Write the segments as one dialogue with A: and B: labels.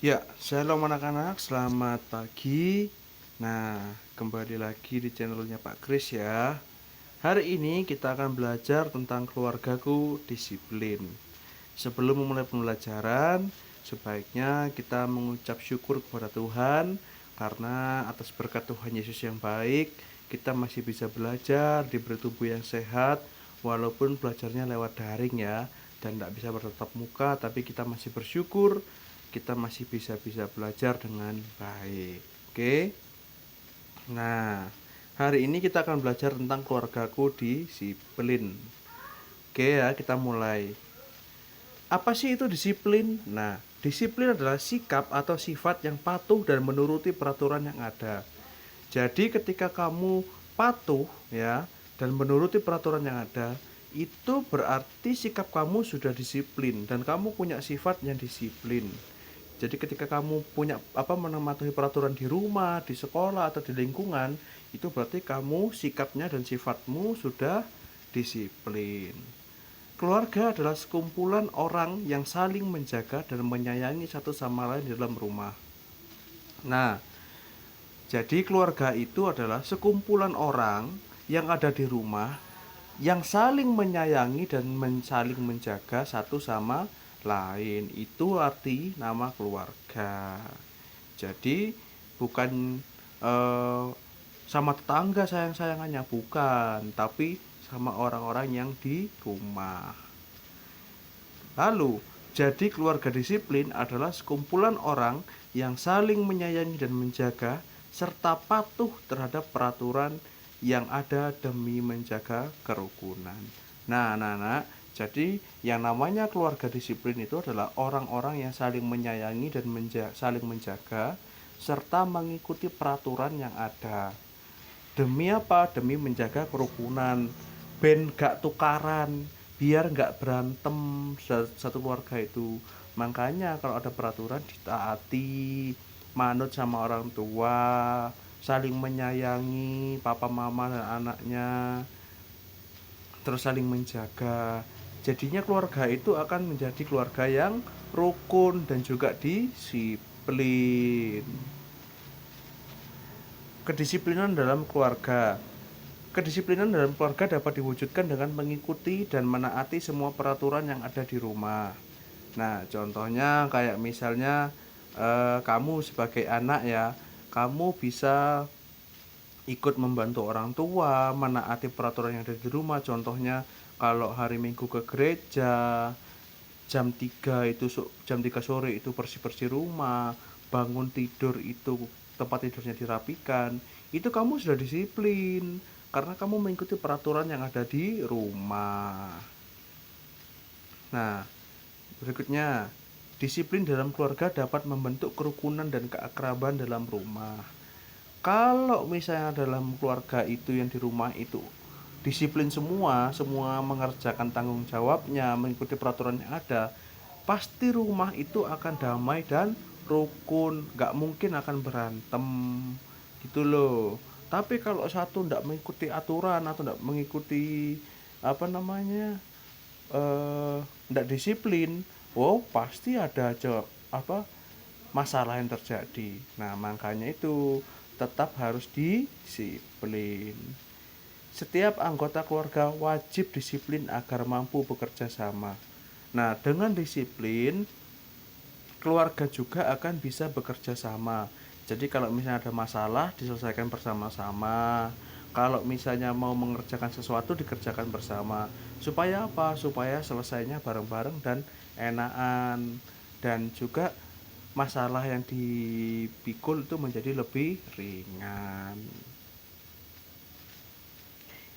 A: Ya, shalom anak-anak, selamat pagi. Nah, kembali lagi di channelnya Pak Kris ya. Hari ini kita akan belajar tentang keluargaku disiplin. Sebelum memulai pembelajaran, sebaiknya kita mengucap syukur kepada Tuhan karena atas berkat Tuhan Yesus yang baik, kita masih bisa belajar, diberi tubuh yang sehat, walaupun belajarnya lewat daring ya, dan tidak bisa bertatap muka, tapi kita masih bersyukur, kita masih bisa belajar dengan baik. Oke. Nah, hari ini kita akan belajar tentang keluargaku disiplin. Oke ya, kita mulai. Apa sih itu disiplin? Nah, disiplin adalah sikap atau sifat yang patuh dan menuruti peraturan yang ada. Jadi ketika kamu patuh ya dan menuruti peraturan yang ada, itu berarti sikap kamu sudah disiplin dan kamu punya sifat yang disiplin. Jadi ketika kamu punya mematuhi peraturan di rumah, di sekolah atau di lingkungan, itu berarti kamu sikapnya dan sifatmu sudah disiplin. Keluarga adalah sekumpulan orang yang saling menjaga dan menyayangi satu sama lain di dalam rumah. Nah, jadi keluarga itu adalah sekumpulan orang yang ada di rumah yang saling menyayangi dan saling menjaga satu sama lain. Itu arti nama keluarga. Jadi bukan eh, sama tetangga sayang-sayangannya, bukan, tapi sama orang-orang yang di rumah. Lalu, jadi keluarga disiplin adalah sekumpulan orang yang saling menyayangi dan menjaga serta patuh terhadap peraturan yang ada demi menjaga kerukunan. Nah, jadi yang namanya keluarga disiplin itu adalah orang-orang yang saling menyayangi dan saling menjaga serta mengikuti peraturan yang ada. Demi apa? Demi menjaga kerukunan. Ben gak tukaran, biar gak berantem satu keluarga itu. Makanya kalau ada peraturan ditaati, manut sama orang tua, saling menyayangi papa mama dan anaknya, terus saling menjaga. Jadinya keluarga itu akan menjadi keluarga yang rukun dan juga disiplin. Kedisiplinan dalam keluarga. Kedisiplinan dalam keluarga dapat diwujudkan dengan mengikuti dan menaati semua peraturan yang ada di rumah. Nah, contohnya kayak misalnya kamu sebagai anak ya, kamu bisa ikut membantu orang tua, menaati peraturan yang ada di rumah. Contohnya kalau hari Minggu ke gereja, jam 3 sore itu bersih-bersih rumah, bangun tidur itu tempat tidurnya dirapikan, itu kamu sudah disiplin karena kamu mengikuti peraturan yang ada di rumah. Nah, berikutnya, disiplin dalam keluarga dapat membentuk kerukunan dan keakraban dalam rumah. Kalau misalnya dalam keluarga itu yang di rumah itu disiplin semua, semua mengerjakan tanggung jawabnya, mengikuti peraturan yang ada, pasti rumah itu akan damai dan rukun, gak mungkin akan berantem gitu loh. Tapi kalau satu ndak mengikuti aturan atau ndak mengikuti apa namanya ndak disiplin, wow pasti ada aja apa masalah yang terjadi. Nah makanya itu tetap harus disiplin. Setiap anggota keluarga wajib disiplin agar mampu bekerja sama. Nah, dengan disiplin, keluarga juga akan bisa bekerja sama. Jadi kalau misalnya ada masalah diselesaikan bersama-sama. Kalau misalnya mau mengerjakan sesuatu dikerjakan bersama. Supaya apa? Supaya selesainya bareng-bareng dan enakan. Dan juga masalah yang dipikul itu menjadi lebih ringan.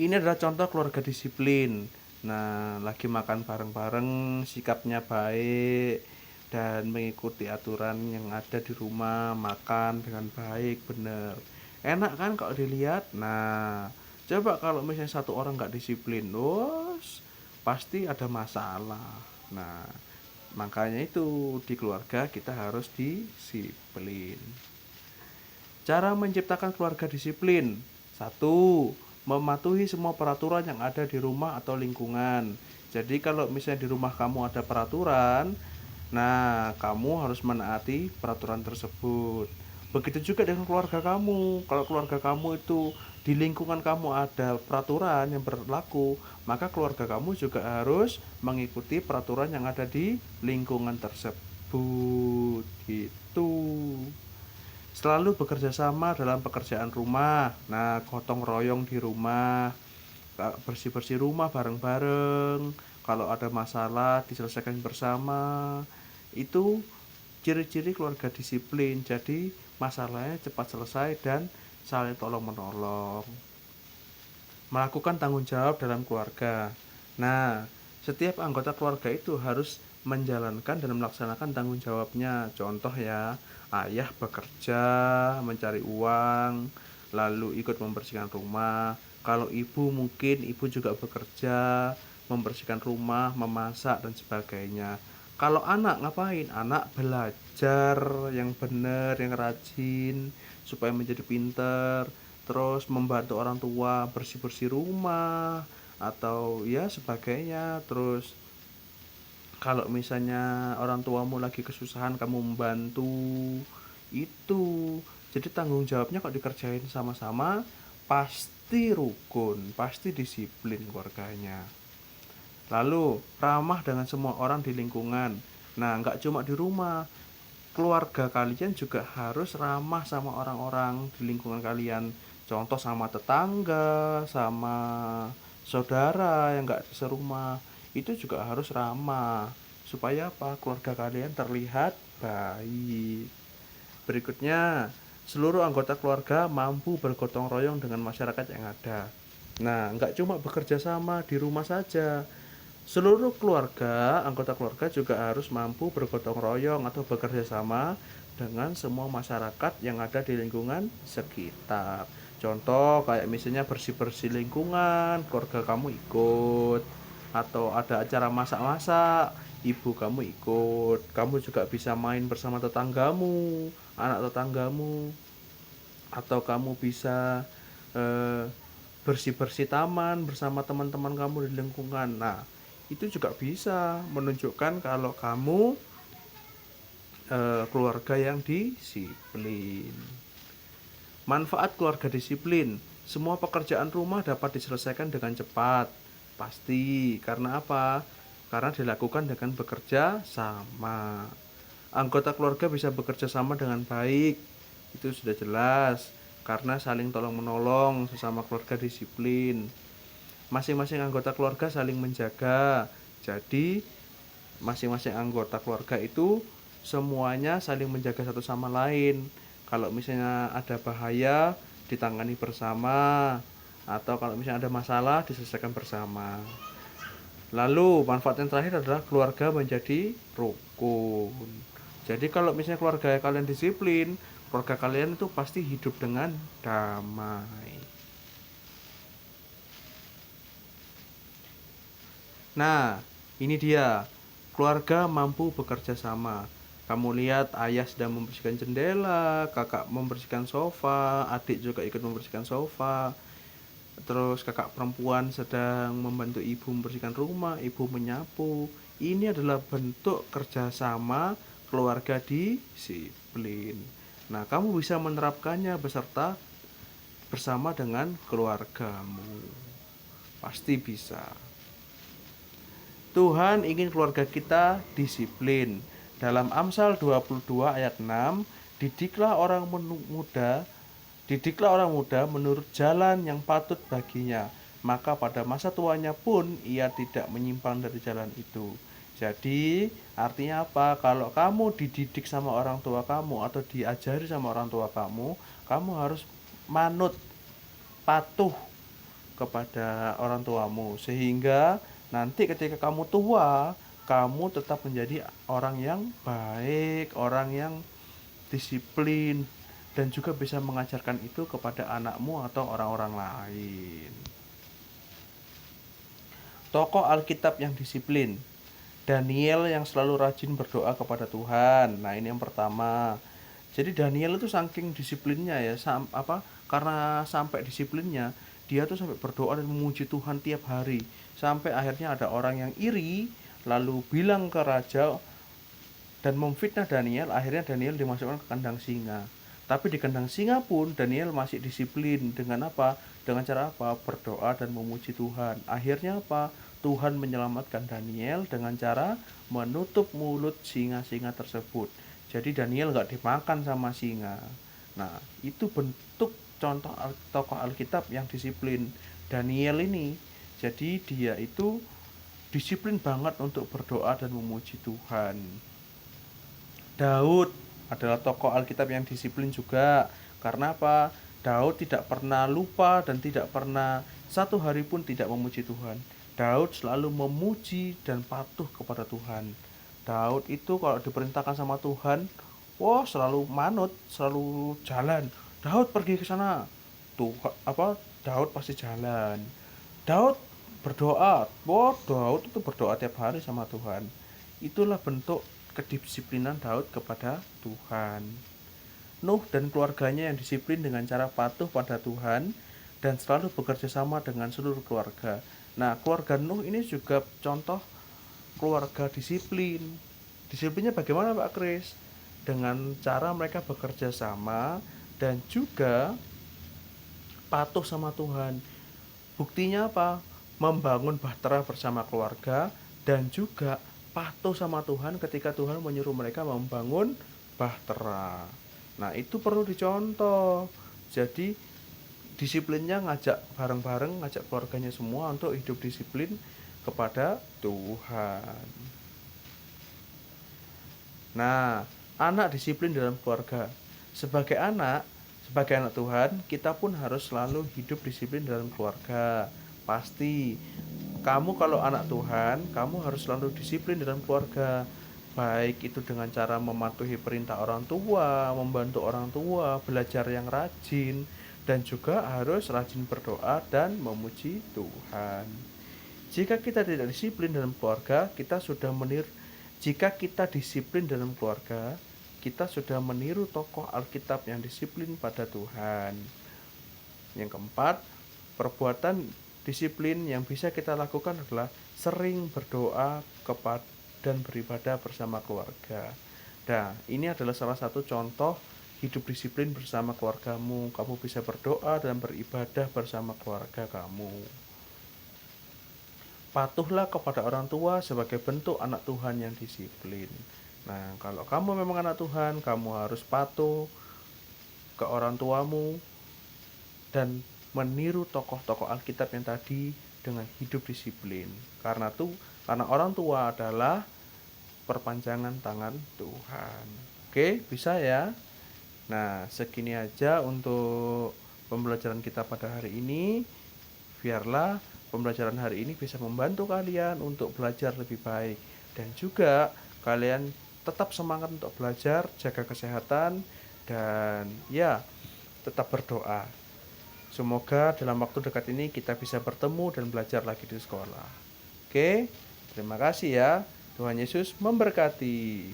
A: Ini adalah contoh keluarga disiplin. Nah, lagi makan bareng-bareng, sikapnya baik dan mengikuti aturan yang ada di rumah, makan dengan baik, bener. Enak kan kalau dilihat? Nah, coba kalau misalnya satu orang nggak disiplin, wos, pasti ada masalah. Nah, makanya itu di keluarga kita harus disiplin. Cara menciptakan keluarga disiplin. Satu, mematuhi semua peraturan yang ada di rumah atau lingkungan. Jadi kalau misalnya di rumah kamu ada peraturan, Nah, kamu harus menaati peraturan tersebut. Begitu juga dengan keluarga kamu. Kalau keluarga kamu itu di lingkungan kamu ada peraturan yang berlaku, maka keluarga kamu juga harus mengikuti peraturan yang ada di lingkungan tersebut. Gitu. Selalu bekerja sama dalam pekerjaan rumah. Nah, gotong royong di rumah, bersih-bersih rumah bareng-bareng. Kalau ada masalah diselesaikan bersama. Itu ciri-ciri keluarga disiplin. Jadi masalahnya cepat selesai dan saling tolong menolong. Melakukan tanggung jawab dalam keluarga. Nah, setiap anggota keluarga itu harus menjalankan dan melaksanakan tanggung jawabnya. Contoh ya, ayah bekerja, mencari uang, lalu ikut membersihkan rumah. Kalau ibu mungkin ibu juga bekerja, membersihkan rumah, memasak dan sebagainya. Kalau anak ngapain? Anak belajar yang benar, yang rajin supaya menjadi pinter, terus membantu orang tua bersih-bersih rumah atau ya sebagainya. Terus kalau misalnya orang tuamu lagi kesusahan kamu membantu itu. Jadi tanggung jawabnya kok dikerjain sama-sama pasti rukun, pasti disiplin keluarganya. Lalu ramah dengan semua orang di lingkungan. Nah, nggak cuma di rumah, keluarga kalian juga harus ramah sama orang-orang di lingkungan kalian. Contoh sama tetangga, sama saudara yang nggak serumah. Itu juga harus ramah. Supaya apa? Keluarga kalian terlihat baik. Berikutnya, seluruh anggota keluarga mampu bergotong royong dengan masyarakat yang ada. Nah, nggak cuma bekerja sama di rumah saja. Seluruh keluarga, anggota keluarga juga harus mampu bergotong royong atau bekerja sama dengan semua masyarakat yang ada di lingkungan sekitar. Contoh kayak misalnya bersih-bersih lingkungan, keluarga kamu ikut. Atau ada acara masak-masak, ibu kamu ikut. Kamu juga bisa main bersama tetanggamu, anak tetanggamu. Atau kamu bisa eh, bersih-bersih taman bersama teman-teman kamu di lingkungan. Nah, itu juga bisa menunjukkan kalau kamu keluarga yang disiplin. Manfaat keluarga disiplin, semua pekerjaan rumah dapat diselesaikan dengan cepat. Pasti, karena apa? Karena dilakukan dengan bekerja sama. Anggota keluarga bisa bekerja sama dengan baik. Itu sudah jelas, karena saling tolong menolong sesama keluarga disiplin. Masing-masing anggota keluarga saling menjaga. Jadi, masing-masing anggota keluarga itu semuanya saling menjaga satu sama lain. Kalau misalnya ada bahaya, ditangani bersama, atau kalau misalnya ada masalah, diselesaikan bersama. Lalu manfaat yang terakhir adalah keluarga menjadi rukun. Jadi kalau misalnya keluarga kalian disiplin, keluarga kalian itu pasti hidup dengan damai. Nah, ini dia. Keluarga mampu bekerja sama. Kamu lihat ayah sedang membersihkan jendela, kakak membersihkan sofa, adik juga ikut membersihkan sofa. Terus kakak perempuan sedang membantu ibu membersihkan rumah, ibu menyapu. Ini adalah bentuk kerjasama keluarga disiplin. Nah, kamu bisa menerapkannya beserta bersama dengan keluargamu. Pasti bisa. Tuhan ingin keluarga kita disiplin. Dalam Amsal 22 ayat 6, didiklah orang muda, didiklah orang muda menurut jalan yang patut baginya, maka pada masa tuanya pun ia tidak menyimpang dari jalan itu. Jadi, artinya apa? Kalau kamu dididik sama orang tua kamu atau diajari sama orang tua kamu harus manut, patuh kepada orang tuamu sehingga nanti ketika kamu tua kamu tetap menjadi orang yang baik, orang yang disiplin dan juga bisa mengajarkan itu kepada anakmu atau orang-orang lain. Tokoh Alkitab yang disiplin, Daniel yang selalu rajin berdoa kepada Tuhan. Nah, ini yang pertama. Jadi Daniel itu saking disiplinnya ya, karena sampai disiplinnya, dia tuh sampai berdoa dan memuji Tuhan tiap hari. Sampai akhirnya ada orang yang iri, lalu bilang ke raja, dan memfitnah Daniel. Akhirnya Daniel dimasukkan ke kandang singa. Tapi di kandang singa pun Daniel masih disiplin. Dengan apa? Dengan cara apa? Berdoa dan memuji Tuhan. Akhirnya apa? Tuhan menyelamatkan Daniel dengan cara menutup mulut singa-singa tersebut. Jadi Daniel nggak dimakan sama singa. Nah, itu bentuk contoh tokoh Alkitab yang disiplin. Daniel ini, jadi dia itu disiplin banget untuk berdoa dan memuji Tuhan. Daud adalah tokoh Alkitab yang disiplin juga. Karena apa? Daud tidak pernah lupa dan tidak pernah satu hari pun tidak memuji Tuhan. Daud selalu memuji dan patuh kepada Tuhan. Daud itu kalau diperintahkan sama Tuhan, wah selalu manut, selalu jalan. Daud pergi ke sana. Daud pasti jalan. Daud berdoa. Wah, Daud itu berdoa tiap hari sama Tuhan. Itulah bentuk kedisiplinan Daud kepada Tuhan. Nuh dan keluarganya yang disiplin dengan cara patuh pada Tuhan dan selalu bekerja sama dengan seluruh keluarga. Nah, keluarga Nuh ini juga contoh keluarga disiplin. Disiplinnya bagaimana Pak Kris? Dengan cara mereka bekerja sama dan juga patuh sama Tuhan. Buktinya apa? Membangun bahtera bersama keluarga dan juga patuh sama Tuhan ketika Tuhan menyuruh mereka membangun bahtera. Nah, itu perlu dicontoh. Jadi disiplinnya ngajak bareng-bareng, ngajak keluarganya semua untuk hidup disiplin kepada Tuhan. Nah, anak disiplin dalam keluarga. Sebagai anak Tuhan, kita pun harus selalu hidup disiplin dalam keluarga. Pasti, kamu kalau anak Tuhan, kamu harus selalu disiplin dalam keluarga. Baik itu dengan cara mematuhi perintah orang tua, membantu orang tua, belajar yang rajin, dan juga harus rajin berdoa dan memuji Tuhan. Jika kita tidak disiplin dalam keluarga, jika kita disiplin dalam keluarga, kita sudah meniru tokoh Alkitab yang disiplin pada Tuhan. Yang keempat, perbuatan disiplin yang bisa kita lakukan adalah sering berdoa dan beribadah bersama keluarga. Nah, ini adalah salah satu contoh hidup disiplin bersama keluargamu. Kamu bisa berdoa dan beribadah bersama keluarga kamu. Patuhlah kepada orang tua sebagai bentuk anak Tuhan yang disiplin. Nah, kalau kamu memang anak Tuhan, kamu harus patuh ke orang tuamu dan meniru tokoh-tokoh Alkitab yang tadi dengan hidup disiplin. Karena orang tua adalah perpanjangan tangan Tuhan. Oke, bisa ya? Nah, segini aja untuk pembelajaran kita pada hari ini. Biarlah pembelajaran hari ini bisa membantu kalian untuk belajar lebih baik. Dan juga kalian tetap semangat untuk belajar, jaga kesehatan, dan ya, tetap berdoa. Semoga dalam waktu dekat ini kita bisa bertemu dan belajar lagi di sekolah. Oke, terima kasih ya. Tuhan Yesus memberkati.